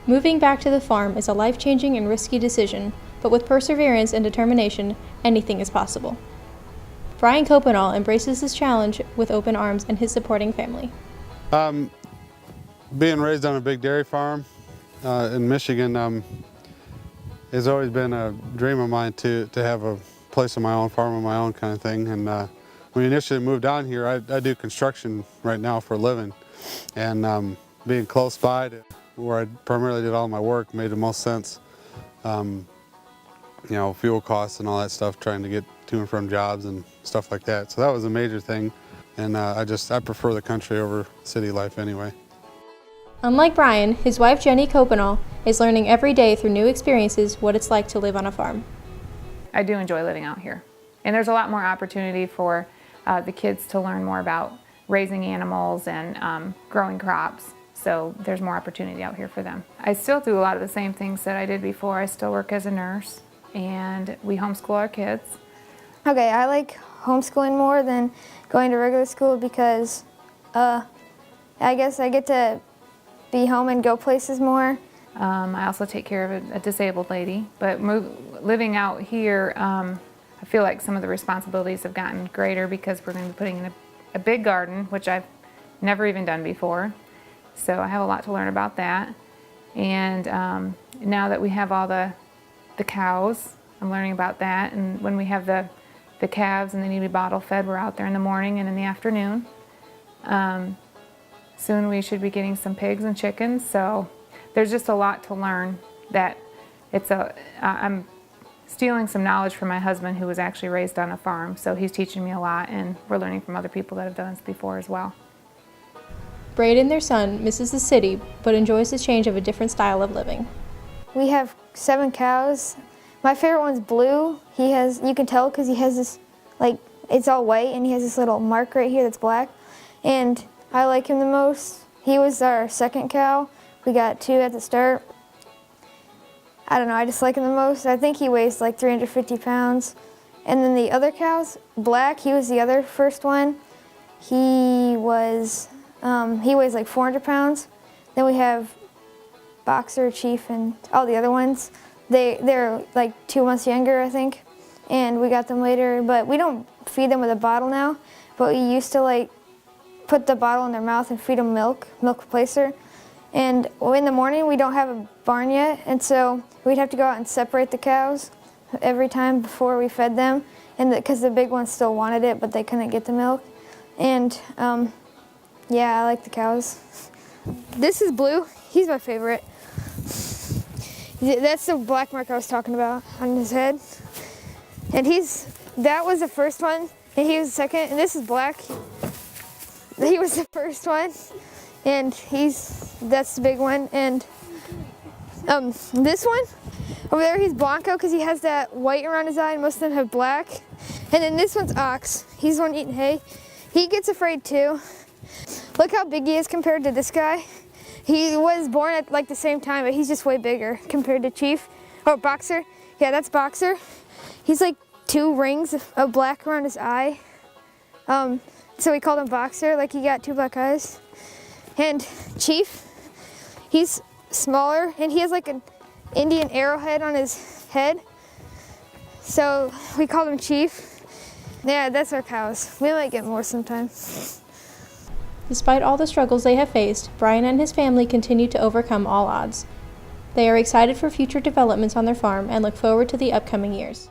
Moving back to the farm is a life-changing and risky decision, but with perseverance and determination, anything is possible. Brian Copenal embraces this challenge with open arms and his supporting family. Being raised on a big dairy farm in Michigan has always been a dream of mine to have a place of my own, farm of my own kind of thing. And when we initially moved down here, I do construction right now for a living. And being close by to where I primarily did all my work made the most sense. You know, fuel costs and all that stuff, trying to get to and from jobs and stuff like that. So that was a major thing. And I prefer the country over city life anyway. Unlike Brian, his wife Jenny Copenal is learning every day through new experiences what it's like to live on a farm. I do enjoy living out here. And there's a lot more opportunity for the kids to learn more about raising animals and growing crops. So there's more opportunity out here for them. I still do a lot of the same things that I did before. I still work as a nurse and we homeschool our kids. Okay, I like homeschooling more than going to regular school because I guess I get to be home and go places more. I also take care of a disabled lady, but living out here, I feel like some of the responsibilities have gotten greater because we're going to be putting in a big garden, which I've never even done before. So I have a lot to learn about that. And now that we have all the cows, I'm learning about that. And when we have the calves and they need to be bottle fed, we're out there in the morning and in the afternoon. Soon we should be getting some pigs and chickens. So there's just a lot to learn that I'm stealing some knowledge from my husband who was actually raised on a farm. So he's teaching me a lot and we're learning from other people that have done this before as well. Braden, their son, misses the city, but enjoys the change of a different style of living. We have 7 cows. My favorite one's Blue. You can tell because he has this, like, it's all white and he has this little mark right here that's black. And I like him the most. He was our second cow. We got 2 at the start. I don't know, I just like him the most. I think he weighs like 350 pounds. And then the other cows, Black, he was the other first one. He weighs like 400 pounds. Then we have Boxer, Chief, and all the other ones. They're like 2 months younger, I think. And we got them later, but we don't feed them with a bottle now. But we used to like put the bottle in their mouth and feed them milk replacer. And in the morning, we don't have a barn yet, and so we'd have to go out and separate the cows every time before we fed them, and because the big ones still wanted it, but they couldn't get the milk. And yeah, I like the cows. This is Blue. He's my favorite. That's the black mark I was talking about on his head. And that was the first one, and he was the second, and this is Black. He was the first one, and that's the big one. And this one over there, he's Blanco because he has that white around his eye, and most of them have black. And then this one's Ox. He's the one eating hay. He gets afraid too. Look how big he is compared to this guy. He was born at like the same time, but he's just way bigger compared to Chief. Or Boxer. Yeah, that's Boxer. He's like 2 rings of black around his eye. So we called him Boxer, like he got 2 black eyes. And Chief, he's smaller, and he has like an Indian arrowhead on his head. So we called him Chief. Yeah, that's our cows. We might get more sometime. Despite all the struggles they have faced, Brian and his family continue to overcome all odds. They are excited for future developments on their farm and look forward to the upcoming years.